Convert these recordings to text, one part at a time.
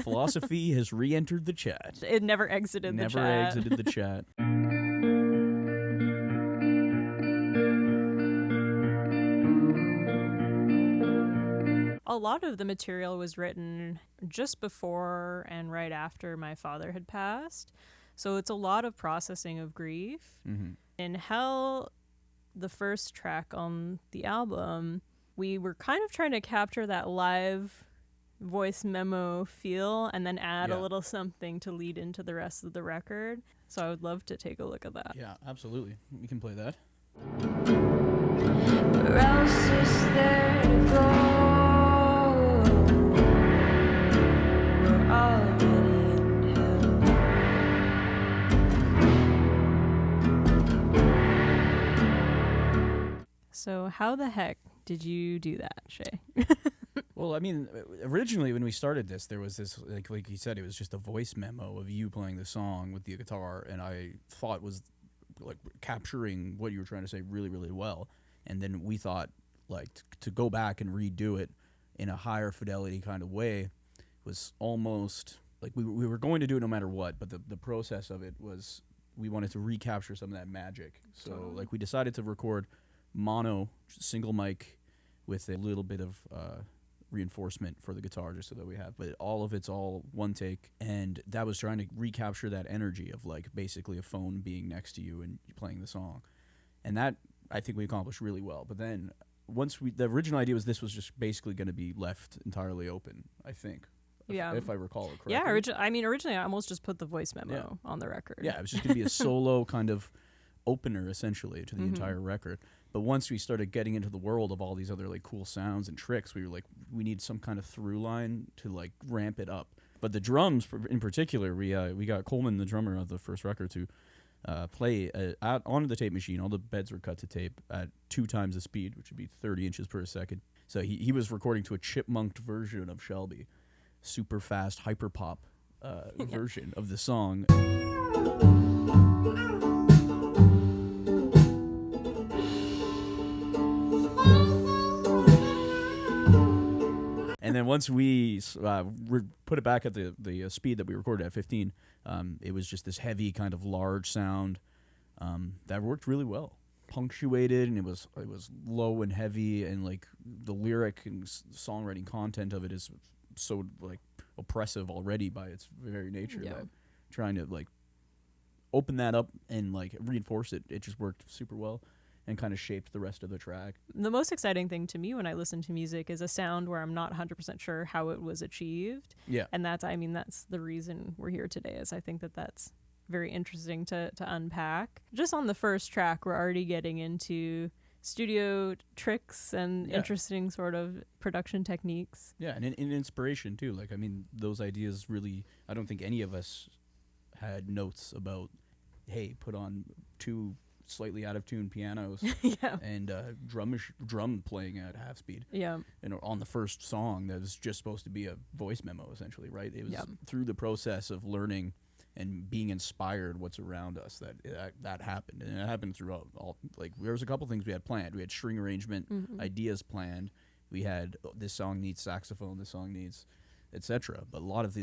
Philosophy has re-entered the chat. It never exited the chat. Never exited the chat. A lot of the material was written just before and right after my father had passed. So it's a lot of processing of grief. Mm-hmm. In Hell, the first track on the album, we were kind of trying to capture that live voice memo feel and then add a little something to lead into the rest of the record. So I would love to take a look at that. Yeah, absolutely. We can play that. Where else is there to go? We're already in hell. So how the heck did you do that, Shae? Well, I mean, originally when we started this, there was this, like you said, it was just a voice memo of you playing the song with the guitar, and I thought was like capturing what you were trying to say really, really well. And then we thought, like, to go back and redo it in a higher fidelity kind of way was almost like we were going to do it no matter what, but the process of it was we wanted to recapture some of that magic. So, like, we decided to record mono, single mic with a little bit of reinforcement for the guitar just so that we have, but all of it's all one take, and that was trying to recapture that energy of like basically a phone being next to you and playing the song, and that I think we accomplished really well. But then once the original idea was this was just basically going to be left entirely open, I think. If I recall it correctly. Yeah, originally I almost just put the voice memo on the record. Yeah, it was just going to be a solo kind of opener essentially to the entire record. But once we started getting into the world of all these other like cool sounds and tricks, we were like, we need some kind of through line to like ramp it up. But the drums, in particular, we got Coleman, the drummer of the first record, to play out onto the tape machine. All the beds were cut to tape at 2 times the speed, which would be 30 inches per second. So he was recording to a chipmunked version of Shelby, super fast hyper pop version of the song. And then once we put it back at the speed that we recorded at 15, it was just this heavy kind of large sound that worked really well, punctuated, and it was low and heavy, and like the lyric and songwriting content of it is so like oppressive already by its very nature that trying to like open that up and like reinforce it just worked super well and kind of shaped the rest of the track. The most exciting thing to me when I listen to music is a sound where I'm not 100% sure how it was achieved. Yeah. And that's the reason we're here today, is I think that's very interesting to unpack. Just on the first track, we're already getting into studio tricks and interesting sort of production techniques. Yeah, and in inspiration too. Like, I mean, those ideas really, I don't think any of us had notes about, hey, put on 2 slightly out of tune pianos and drum playing at half speed. Yeah. And on the first song that was just supposed to be a voice memo essentially, right? It was through the process of learning and being inspired what's around us that happened. And it happened throughout all, like, there was a couple things we had planned. We had string arrangement ideas planned. We had this song needs saxophone, this song needs etc. But a lot of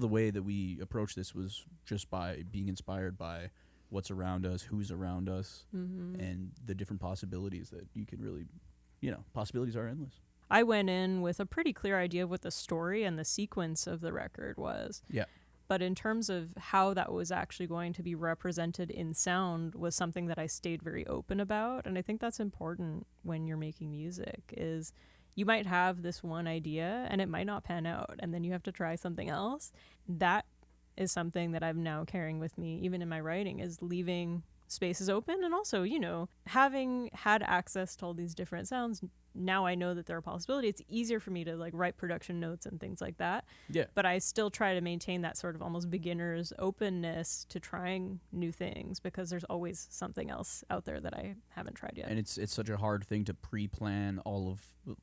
the way that we approached this was just by being inspired by what's around us, who's around us, and the different possibilities that you can really, possibilities are endless. I went in with a pretty clear idea of what the story and the sequence of the record was. Yeah. But in terms of how that was actually going to be represented in sound was something that I stayed very open about. And I think that's important when you're making music, is you might have this one idea and it might not pan out, and then you have to try something else. That is something that I'm now carrying with me, even in my writing, is leaving spaces open. And also, having had access to all these different sounds, now I know that there are possibilities. It's easier for me to like write production notes and things like that. Yeah. But I still try to maintain that sort of almost beginner's openness to trying new things, because there's always something else out there that I haven't tried yet. And it's such a hard thing to pre-plan all of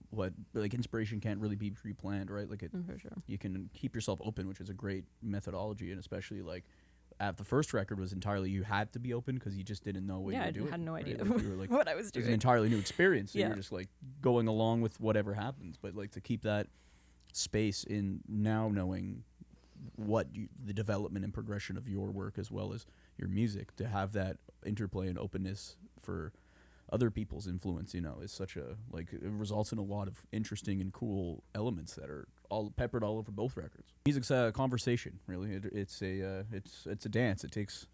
what, like, inspiration can't really be pre-planned, right? Like, For sure. You can keep yourself open, which is a great methodology, and especially like at the first record was entirely you had to be open because you just didn't know what you were doing. I had no idea Right? Like, you were like, what I was doing. It was an entirely new experience. So Yeah. you were just like going along with whatever happens. But like to keep that space in now knowing the development and progression of your work as well as your music, to have that interplay and openness for other people's influence, is such a, like, it results in a lot of interesting and cool elements that are all peppered all over both records. Music's a conversation, really. It's a dance. It takes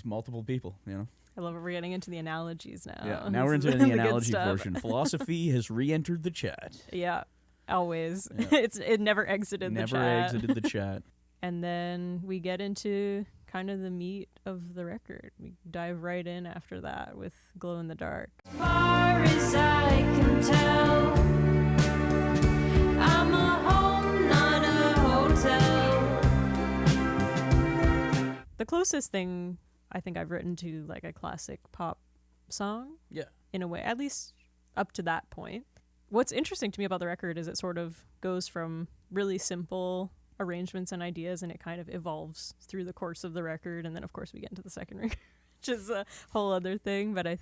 multiple people, I love it. We're getting into the analogies now. Yeah, now we're into the analogy portion. Philosophy has re-entered the chat. Yeah, always. Yeah. It never exited the chat. Never exited the chat. And then we get into kind of the meat of the record. We dive right in after that with Glow in the Dark. As far as I can tell, I'm a home, not a hotel. The closest thing I think I've written to like a classic pop song. Yeah. In a way, at least up to that point. What's interesting to me about the record is it sort of goes from really simple arrangements and ideas, and it kind of evolves through the course of the record. And then of course we get into the second record, which is a whole other thing. But I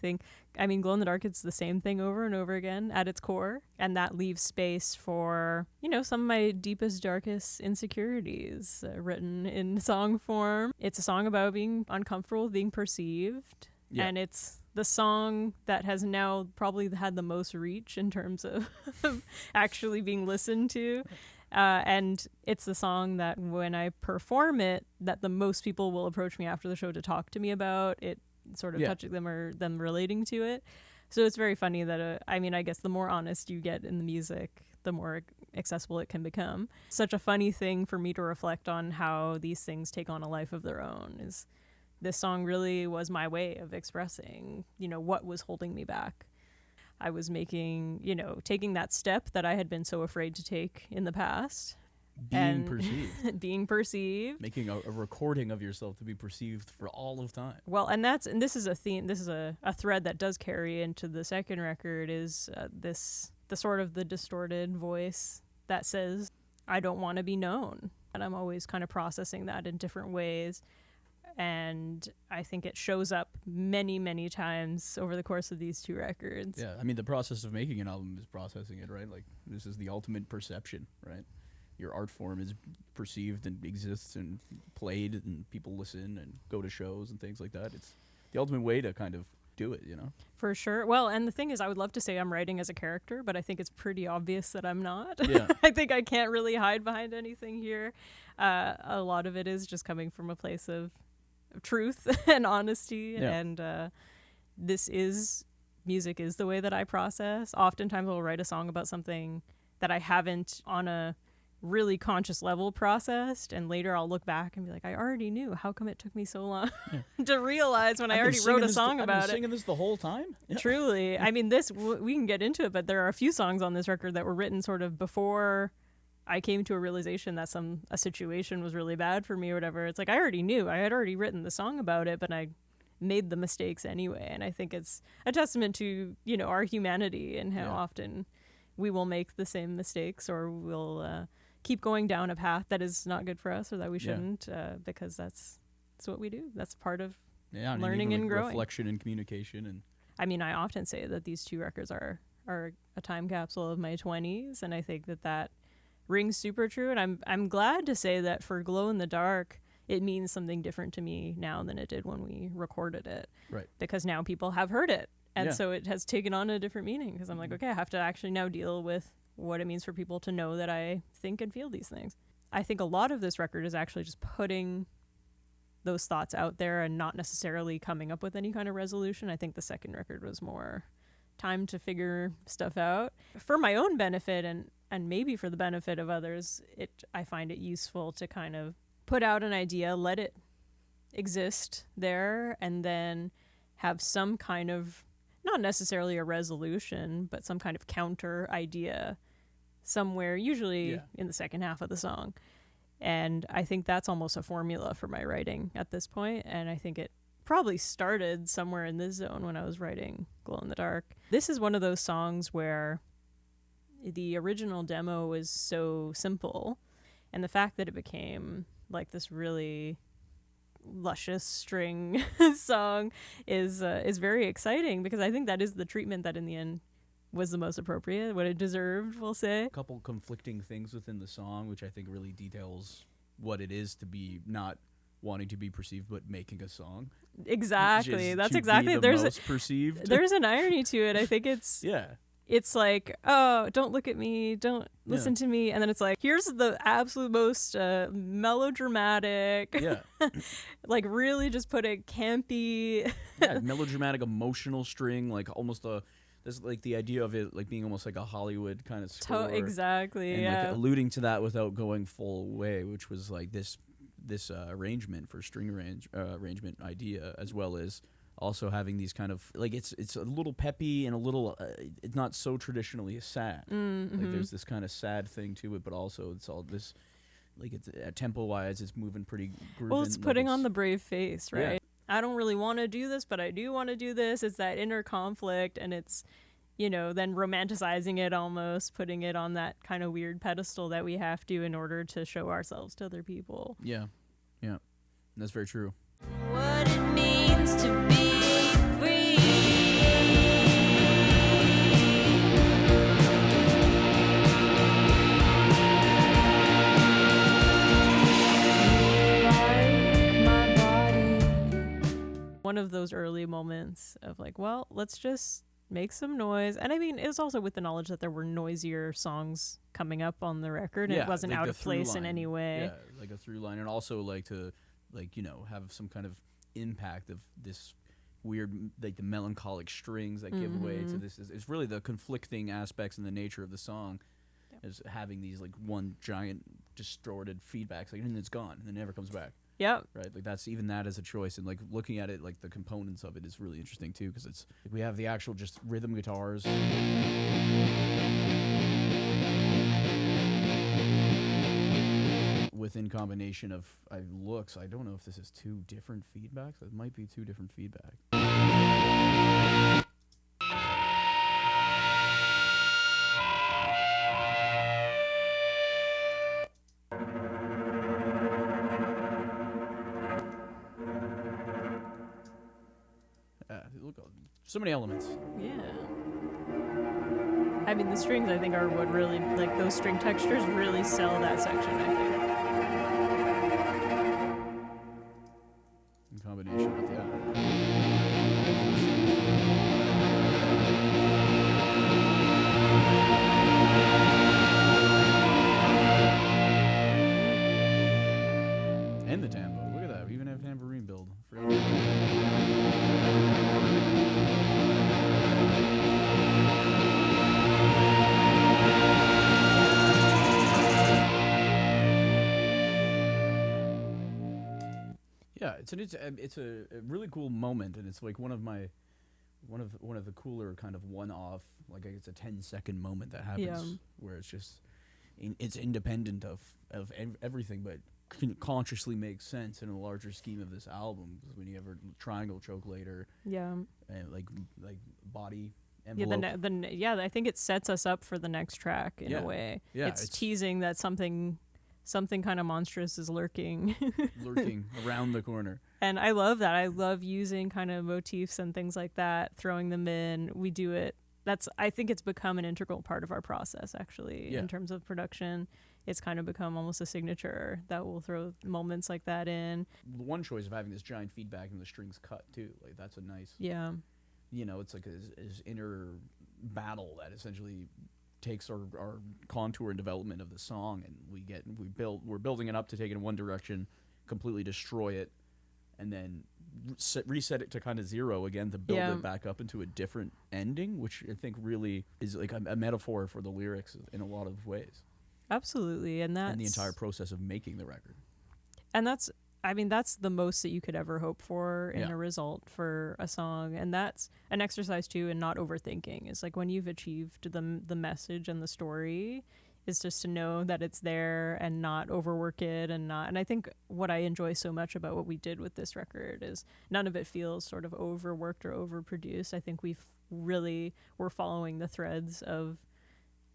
mean, Glow in the Dark, it's the same thing over and over again at its core, and that leaves space for, some of my deepest, darkest insecurities written in song form. It's a song about being uncomfortable with being perceived. Yeah. And it's the song that has now probably had the most reach in terms of actually being listened to. And it's the song that when I perform it, that the most people will approach me after the show to talk to me about it, sort of touching them or them relating to it. So it's very funny that, I guess the more honest you get in the music, the more accessible it can become. Such a funny thing for me to reflect on how these things take on a life of their own. Is this song really was my way of expressing, what was holding me back. I was making, taking that step that I had been so afraid to take in the past. Being perceived. Being perceived. Making a recording of yourself to be perceived for all of time. Well, and this is a theme, this is a thread that does carry into the second record, is the sort of the distorted voice that says, I don't want to be known. And I'm always kind of processing that in different ways. And I think it shows up many, many times over the course of these two records. Yeah, I mean, the process of making an album is processing it, right? Like, this is the ultimate perception, right? Your art form is perceived and exists and played, and people listen and go to shows and things like that. It's the ultimate way to kind of do it, For sure. Well, and the thing is, I would love to say I'm writing as a character, but I think it's pretty obvious that I'm not. Yeah. I think I can't really hide behind anything here. A lot of it is just coming from a place of truth and honesty. Yeah. And music is the way that I process. Oftentimes I'll write a song about something that I haven't on a really conscious level processed, and later I'll look back and be like, I already knew. How come it took me so long to realize when I already wrote a song about it? I've been singing this the whole time? Yeah. Truly. I mean, we can get into it, but there are a few songs on this record that were written sort of before I came to a realization that a situation was really bad for me or whatever. It's like I already knew. I had already written the song about it, but I made the mistakes anyway. And I think it's a testament to, our humanity and how often we will make the same mistakes, or we'll keep going down a path that is not good for us or that we shouldn't, because that's what we do. That's part of learning and growing. Reflection and communication. And I mean, I often say that these two records are a time capsule of my 20s, and I think that rings super true. And I'm glad to say that for Glow in the Dark, it means something different to me now than it did when we recorded it. Right. Because now people have heard it. And so it has taken on a different meaning, because I'm like, okay, I have to actually now deal with what it means for people to know that I think and feel these things. I think a lot of this record is actually just putting those thoughts out there and not necessarily coming up with any kind of resolution. I think the second record was more time to figure stuff out. For my own benefit and maybe for the benefit of others, I find it useful to kind of put out an idea, let it exist there, and then have some kind of, not necessarily a resolution, but some kind of counter idea somewhere, usually in the second half of the song. And I think that's almost a formula for my writing at this point. And I think it probably started somewhere in this zone when I was writing Glow in the Dark. This is one of those songs where the original demo was so simple, and the fact that it became like this really luscious string song is very exciting, because I think that is the treatment that in the end was the most appropriate, what it deserved, we'll say. A couple conflicting things within the song, which I think really details what it is to be not wanting to be perceived but making a song. Exactly. Just That's to exactly. be the most perceived. There's an irony to it. I think it's Yeah. it's like, oh, don't look at me, don't listen to me, and then it's like, here's the absolute most melodramatic, Yeah. like really just put it campy. Yeah, melodramatic, emotional string, like almost this like the idea of it like being almost like a Hollywood kind of score. Exactly. And Yeah. like alluding to that without going full way, which was like this arrangement for string arrangement idea, as well as also having these kind of like it's a little peppy and a little it's not so traditionally sad. Like there's this kind of sad thing to it, but also it's all this like it's tempo wise it's moving pretty grooving. Well, it's putting on the brave face, right? Yeah. I don't really want to do this, but I do want to do this. It's that inner conflict, and it's, you know, then romanticizing it almost, putting it on that kind of weird pedestal that we have to in order to show ourselves to other people. Yeah. That's very true. What it means to be free. Like my body. One of those early moments of like, well, let's just make some noise. And I mean, it was also with the knowledge that there were noisier songs coming up on the record, and Yeah, it wasn't like out the of place through in line. any way. Yeah, like a through line, and also like to like, you know, have some kind of impact of this weird like the melancholic strings that give way to this. It's really the conflicting aspects and the nature of the song is having these like one giant distorted feedbacks, like, and it's gone and it never comes back. Yep. Right, like that's even that as a choice, and like looking at it, like the components of it is really interesting too, because it's like, we have the actual just rhythm guitars, within combination of looks. I don't know if this is two different feedbacks. It might be two different feedback. Look, so many elements. Yeah. I mean, the strings, I think, are what really, like, those string textures really sell that section, I think. In combination with and the tambo. Look at that. We even have tambourine build. Yeah, it's a really cool moment, and it's like one of the cooler kind of one-off, like it's a 10-second moment that happens where it's just it's independent of everything, but consciously makes sense in a larger scheme of this album. Because when you have a triangle choke later, and like body envelope. I think it sets us up for the next track in a way. Yeah, it's teasing that something kind of monstrous is lurking around the corner. And I love that. I love using kind of motifs and things like that, throwing them in. We do it. I think it's become an integral part of our process, actually, in terms of production. It's kind of become almost a signature that we'll throw moments like that in. The one choice of having this giant feedback and the strings cut too, like that's a nice, you know, it's like his inner battle that essentially takes our contour and development of the song, and we're building it up to take it in one direction, completely destroy it, and then reset it to kind of zero again to build it back up into a different ending, which I think really is like a metaphor for the lyrics in a lot of ways. Absolutely, and the entire process of making the record. And that's the most that you could ever hope for in a result for a song, and that's an exercise too in not overthinking. It's like when you've achieved the message and the story, is just to know that it's there and not overwork it and I think what I enjoy so much about what we did with this record is none of it feels sort of overworked or overproduced. I think we're following the threads of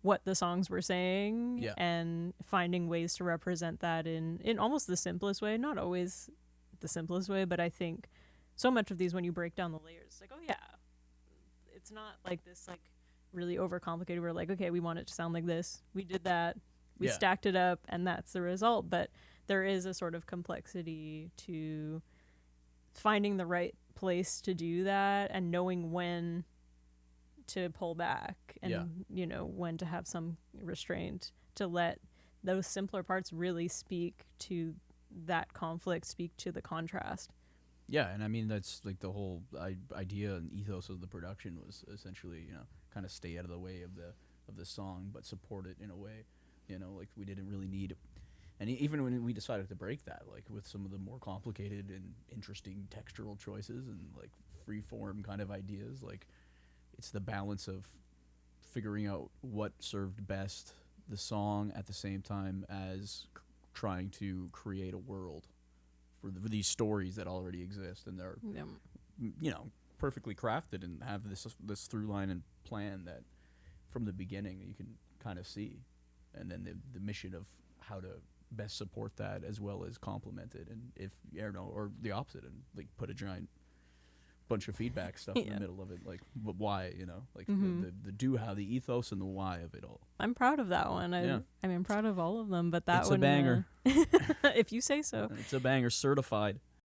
what the songs were saying and finding ways to represent that in almost the simplest way, not always the simplest way, but I think so much of these, when you break down the layers, it's like, oh yeah, it's not like this like really overcomplicated. We're like, okay, we want it to sound like this. We did that. We stacked it up, and that's the result. But there is a sort of complexity to finding the right place to do that and knowing when to pull back and Yeah. you know, when to have some restraint to let those simpler parts really speak to that conflict, speak to the contrast. Yeah, and I mean that's like the whole idea and ethos of the production was essentially, you know, kind of stay out of the way of the song, but support it in a way, you know, like we didn't really need. And even when we decided to break that, like with some of the more complicated and interesting textural choices and like free form kind of ideas, like it's the balance of figuring out what served best the song at the same time as trying to create a world for these stories that already exist, and they're Yeah. you know, perfectly crafted and have this through line and plan that from the beginning you can kind of see, and then the mission of how to best support that as well as complement it, and if you know, or the opposite, and like put a giant bunch of feedback stuff in the middle of it, like why, you know, like the do how, the ethos and the why of it all. I'm proud of that one. I'm proud of all of them, but that It's one, a banger. if you say so. It's a banger, certified.